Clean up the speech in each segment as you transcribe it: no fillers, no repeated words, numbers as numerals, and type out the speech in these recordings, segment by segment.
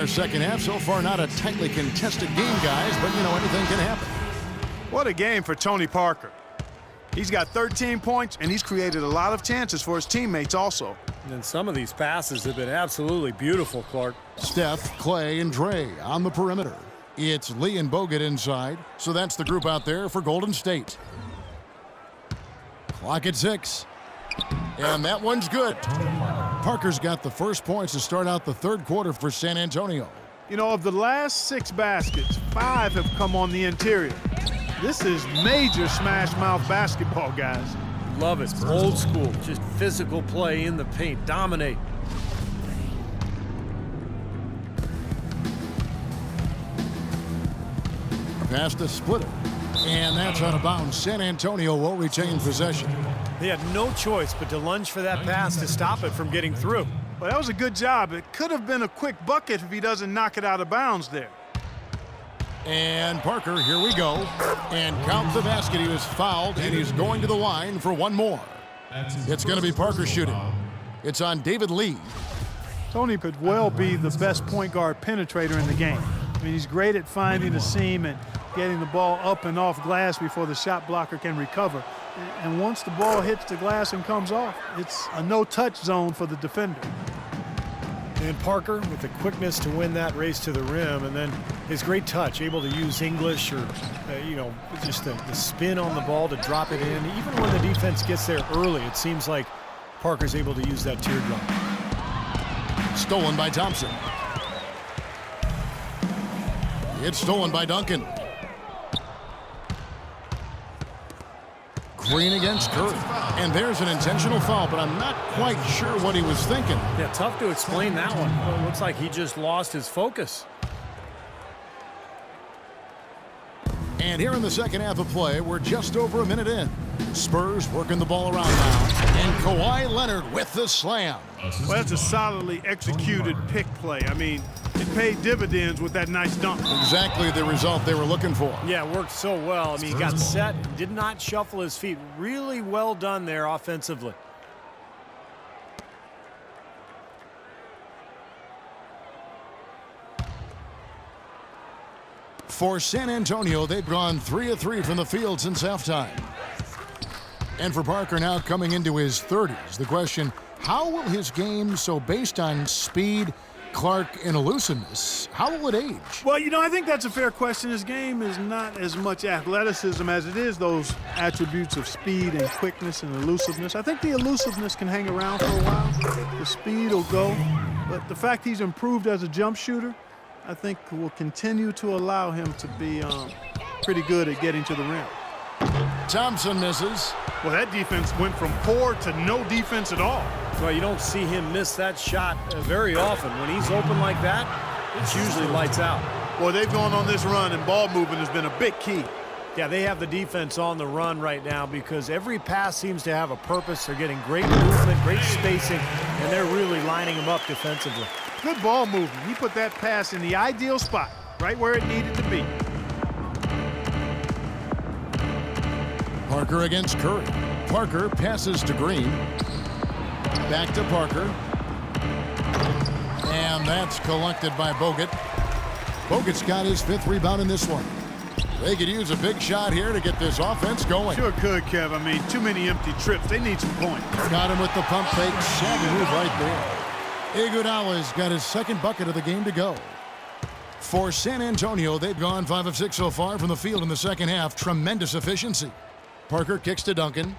Our second half so far, not a tightly contested game, guys, but you know, anything can happen. What a game for Tony Parker. He's got 13 points, and he's created a lot of chances for his teammates also. And some of these passes have been absolutely beautiful, Clark. Steph, Clay, and Dre on the perimeter. It's Lee and Bogut inside, so that's the group out there for Golden State. Clock at 6. And that one's good. Parker's got the first points to start out the third quarter for San Antonio. You know, of the last 6 baskets, 5 have come on the interior. This is major smash mouth basketball, guys. Love it. Old school, just physical play in the paint. Dominate. Pass the splitter. And that's out of bounds. San Antonio will retain possession. They had no choice but to lunge for that pass to stop it from getting through. Well, that was a good job. It could have been a quick bucket if he doesn't knock it out of bounds there. And Parker, here we go. And count the basket. He was fouled, and he's going to the line for one more. It's going to be Parker shooting. It's on David Lee. Tony could well be the best point guard penetrator in the game. I mean, he's great at finding the seam and getting the ball up and off glass before the shot blocker can recover. And once the ball hits the glass and comes off, it's a no-touch zone for the defender. And Parker with the quickness to win that race to the rim, and then his great touch, able to use English or, you know, just the spin on the ball to drop it in. Even when the defense gets there early, it seems like Parker's able to use that teardrop. Stolen by Thompson. It's stolen by Duncan. Green against Curry. And there's an intentional foul, but I'm not quite sure what he was thinking. Yeah, tough to explain that one. Well, it looks like he just lost his focus. And here in the second half of play, we're just over a minute in. Spurs working the ball around now. And Kawhi Leonard with the slam. Well, that's a solidly executed pick play. I mean, it paid dividends with that nice dunk. Exactly the result they were looking for. Yeah, it worked so well. I mean, he got set, did not shuffle his feet. Really well done there offensively. For San Antonio, they've gone 3 of 3 from the field since halftime. And for Parker now coming into his 30s, the question, how will his game, so based on speed, Clark, and elusiveness, how will it age? Well, you know, I think that's a fair question. His game is not as much athleticism as it is those attributes of speed and quickness and elusiveness. I think the elusiveness can hang around for a while. The speed will go. But the fact he's improved as a jump shooter, I think will continue to allow him to be pretty good at getting to the rim. Thompson misses. Well, that defense went from poor to no defense at all. Well, you don't see him miss that shot very often. When he's open like that, it's usually lights out. Well, they've gone on this run, and ball movement has been a big key. Yeah, they have the defense on the run right now because every pass seems to have a purpose. They're getting great movement, great spacing, and they're really lining them up defensively. Good ball movement. He put that pass in the ideal spot, right where it needed to be. Parker against Curry. Parker passes to Green. Back to Parker. And that's collected by Bogut. Bogut's got his 5th rebound in this one. They could use a big shot here to get this offense going. Sure could, Kev. I mean, too many empty trips. They need some points. Got him with the pump fake. Savvy move right there. Iguodala's got his 2nd bucket of the game to go. For San Antonio, they've gone 5 of 6 so far from the field in the second half. Tremendous efficiency. Parker kicks to Duncan.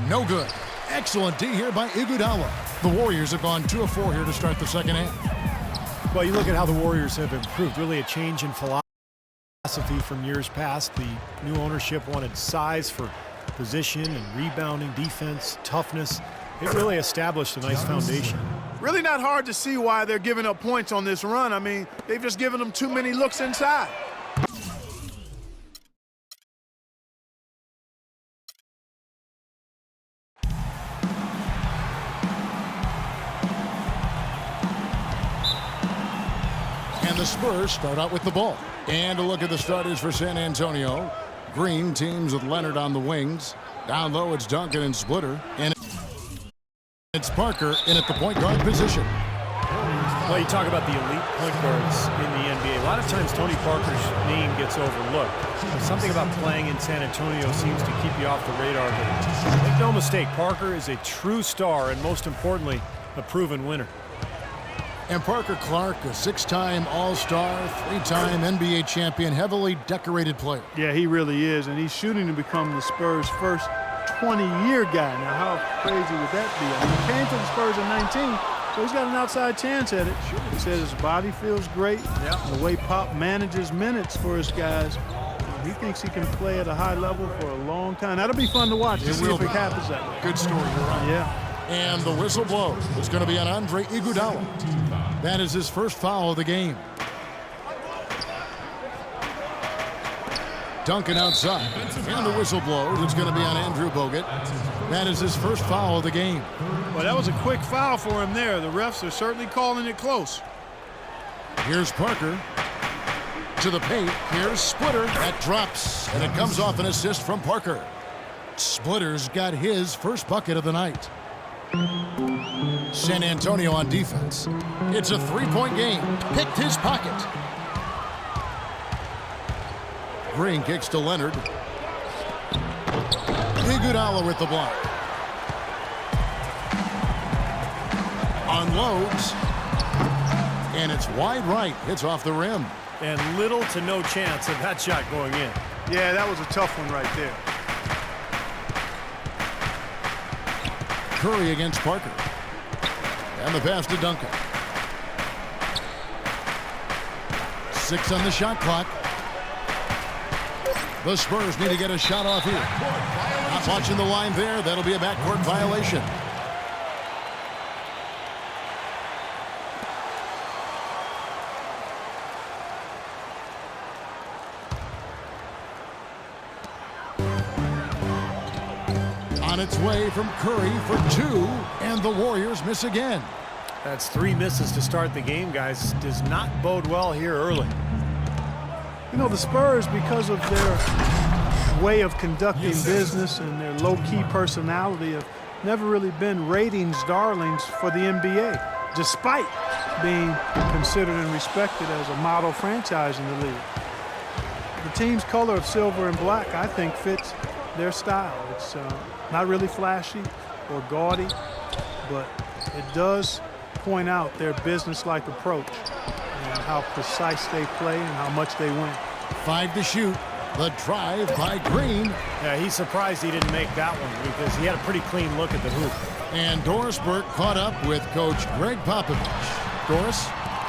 No good. Excellent D here by Iguodala. The Warriors have gone 2 of 4 here to start the second half. Well, you look at how the Warriors have improved. Really a change in philosophy from years past. The new ownership wanted size for position and rebounding, defense, toughness. It really established a nice foundation. Really not hard to see why they're giving up points on this run. I mean, they've just given them too many looks inside. The Spurs start out with the ball. And a look at the starters for San Antonio. Green teams with Leonard on the wings. Down low, it's Duncan and Splitter. And it's Parker in at the point guard position. Well, you talk about the elite point guards in the NBA. A lot of times Tony Parker's name gets overlooked. But something about playing in San Antonio seems to keep you off the radar. But make no mistake, Parker is a true star and, most importantly, a proven winner. And Parker Clark, a 6-time All-Star, 3-time NBA champion, heavily decorated player. Yeah, he really is, and he's shooting to become the Spurs' first 20-year guy. Now, how crazy would that be? I mean, he came to the Spurs at 19, so he's got an outside chance at it. He says his body feels great. And the way Pop manages minutes for his guys, he thinks he can play at a high level for a long time. That'll be fun to watch to see if it happens that way. Good story, you're right. Yeah. And the whistle blows. It's going to be on Andre Iguodala. That is his first foul of the game. Duncan outside. And the whistle blows. It's going to be on Andrew Bogut. That is his first foul of the game. Well, that was a quick foul for him there. The refs are certainly calling it close. Here's Parker. To the paint. Here's Splitter. That drops. And it comes off an assist from Parker. Splitter's got his first bucket of the night. San Antonio on defense. It's a 3-point game. Picked his pocket. Green kicks to Leonard. Iguodala with the block. Unloads. And it's wide right. Hits off the rim. And little to no chance of that shot going in. Yeah, that was a tough one right there. Curry against Parker. And the pass to Duncan. 6 on the shot clock. The Spurs need to get a shot off here. Not watching the line there. That'll be a backcourt violation. On its way from Curry for 2, and the Warriors miss again. That's 3 misses to start the game, guys. Does not bode well here early. You know, the Spurs, because of their way of conducting business and their low-key personality, have never really been ratings darlings for the NBA, despite being considered and respected as a model franchise in the league. The team's color of silver and black, I think, fits their style. It's not really flashy or gaudy, but it does point out their business-like approach and how precise they play and how much they win. 5 to shoot. The drive by Green. Yeah, he's surprised he didn't make that one because he had a pretty clean look at the hoop. And Doris Burke caught up with Coach Greg Popovich. Doris?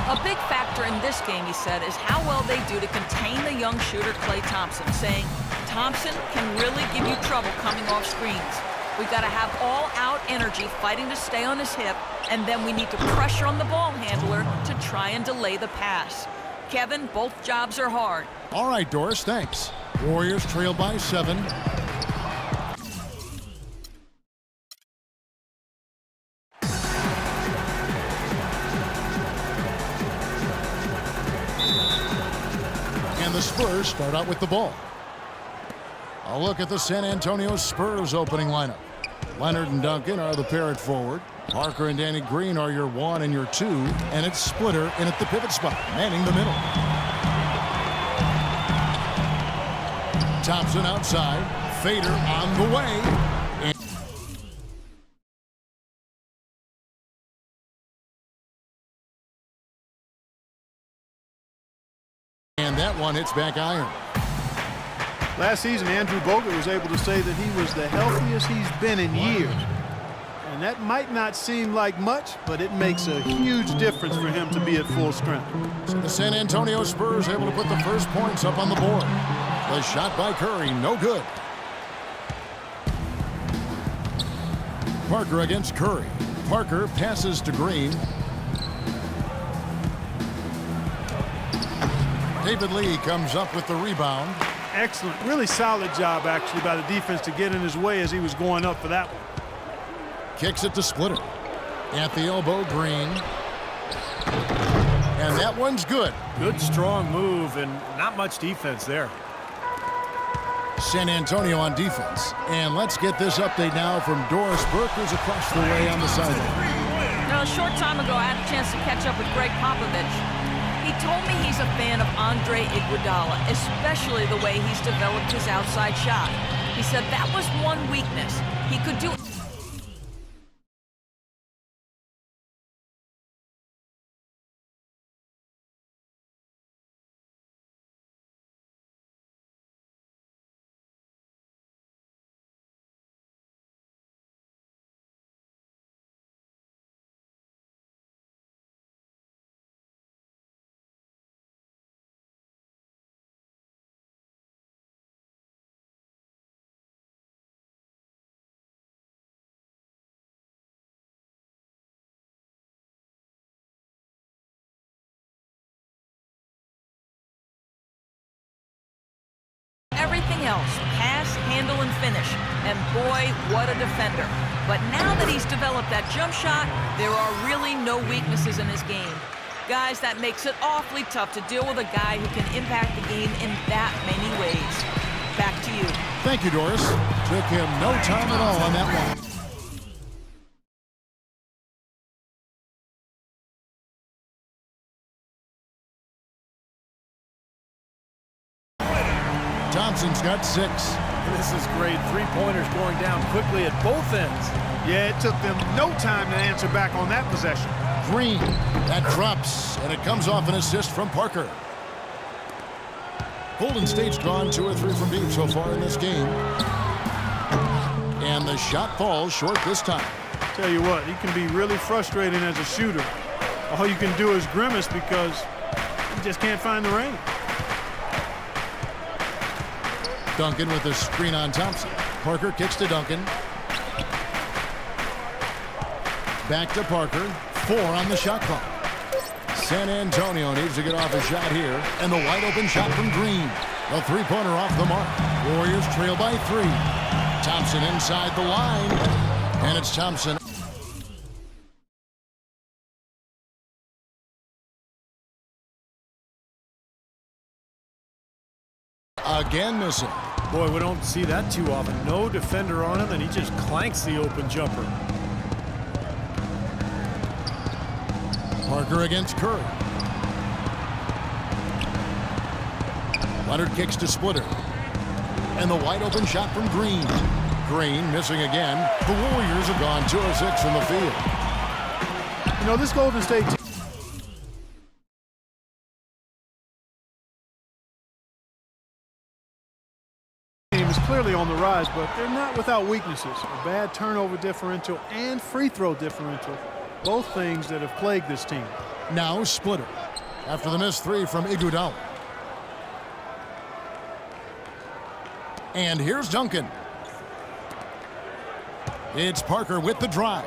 A big factor in this game, he said, is how well they do to contain the young shooter Klay Thompson, saying Thompson can really give you trouble coming off screens. We've got to have all-out energy fighting to stay on his hip, and then we need to pressure on the ball handler to try and delay the pass. Kevin, both jobs are hard. All right, Doris, thanks. Warriors trail by 7. And the Spurs start out with the ball. A look at the San Antonio Spurs opening lineup. Leonard and Duncan are the pair at forward. Parker and Danny Green are your 1 and your 2. And it's Splitter in at the pivot spot, manning the middle. Thompson outside. Fader on the way. And that one hits back iron. Last season, Andrew Bogut was able to say that he was the healthiest he's been in years. And that might not seem like much, but it makes a huge difference for him to be at full strength. So the San Antonio Spurs able to put the first points up on the board. The shot by Curry, no good. Parker against Curry. Parker passes to Green. David Lee comes up with the rebound. Excellent, really solid job actually by the defense to get in his way as he was going up for that one. Kicks it to Splitter. At the elbow, Green. And that one's good. Good, strong move and not much defense there. San Antonio on defense. And let's get this update now from Doris Burke, who's across the way on the sideline. No, Well, a short time ago, I had a chance to catch up with Greg Popovich. He told me he's a fan of Andre Iguodala, especially the way he's developed his outside shot. He said that was one weakness. He could do everything else, pass, handle, and finish. And boy, what a defender. But now that he's developed that jump shot, there are really no weaknesses in his game. Guys, that makes it awfully tough to deal with a guy who can impact the game in that many ways. Back to you. Thank you, Doris. Took him no time at all on that one. Thompson's got 6. This is great. Three-pointers going down quickly at both ends. Yeah, it took them no time to answer back on that possession. Green, that drops, and it comes off an assist from Parker. Golden State's gone 2 or 3 from deep so far in this game. And the shot falls short this time. Tell you what, he can be really frustrating as a shooter. All you can do is grimace because you just can't find the range. Duncan with the screen on Thompson. Parker kicks to Duncan. Back to Parker. 4 on the shot clock. San Antonio needs to get off a shot here. And the wide open shot from Green. The three-pointer off the mark. Warriors trail by 3. Thompson inside the line. And it's Thompson. Again missing. Boy, we don't see that too often. No defender on him, and he just clanks the open jumper. Parker against Curry. Leonard kicks to Splitter. And the wide open shot from Green. Green missing again. The Warriors have gone 2 of 6 from the field. You know, this Golden State team is clearly on the rise, but they're not without weaknesses. A bad turnover differential and free throw differential. Both things that have plagued this team. Now Splitter after the missed 3 from Iguodala. And here's Duncan. It's Parker with the drive.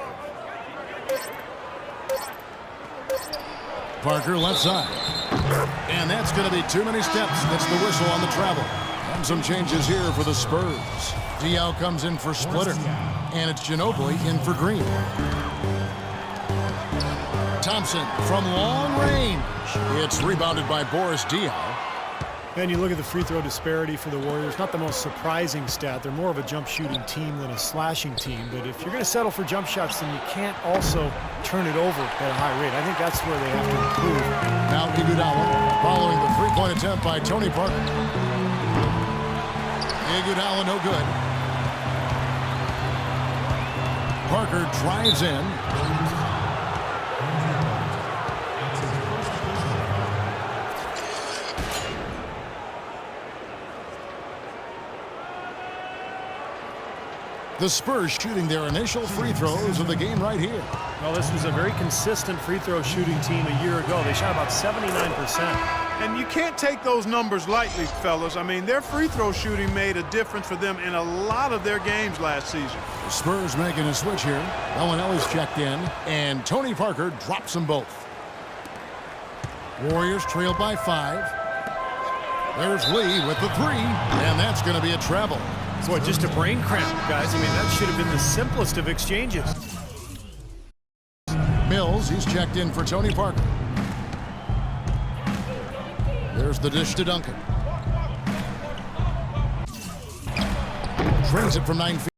Parker left side. And that's going to be too many steps. That's the whistle on the travel. And some changes here for the Spurs. Diaw comes in for Splitter. And it's Ginobili in for Green. Thompson from long range. It's rebounded by Boris Diaw. And you look at the free throw disparity for the Warriors. Not the most surprising stat. They're more of a jump shooting team than a slashing team. But if you're going to settle for jump shots, then you can't also turn it over at a high rate. I think that's where they have to improve. Now Iguodala following the three-point attempt by Tony Parker. Iguodala no good. Parker drives in. The Spurs shooting their initial free throws of the game right here. Well, this was a very consistent free throw shooting team a year ago. They shot about 79%. And you can't take those numbers lightly, fellas. I mean, their free throw shooting made a difference for them in a lot of their games last season. The Spurs making a switch here. Ellen Ellis checked in, and Tony Parker drops them both. Warriors trail by 5. There's Lee with the 3, and that's going to be a travel. Boy, just a brain cramp, guys. I mean, that should have been the simplest of exchanges. Mills, he's checked in for Tony Parker. There's the dish to Duncan. Trains it from 9 feet.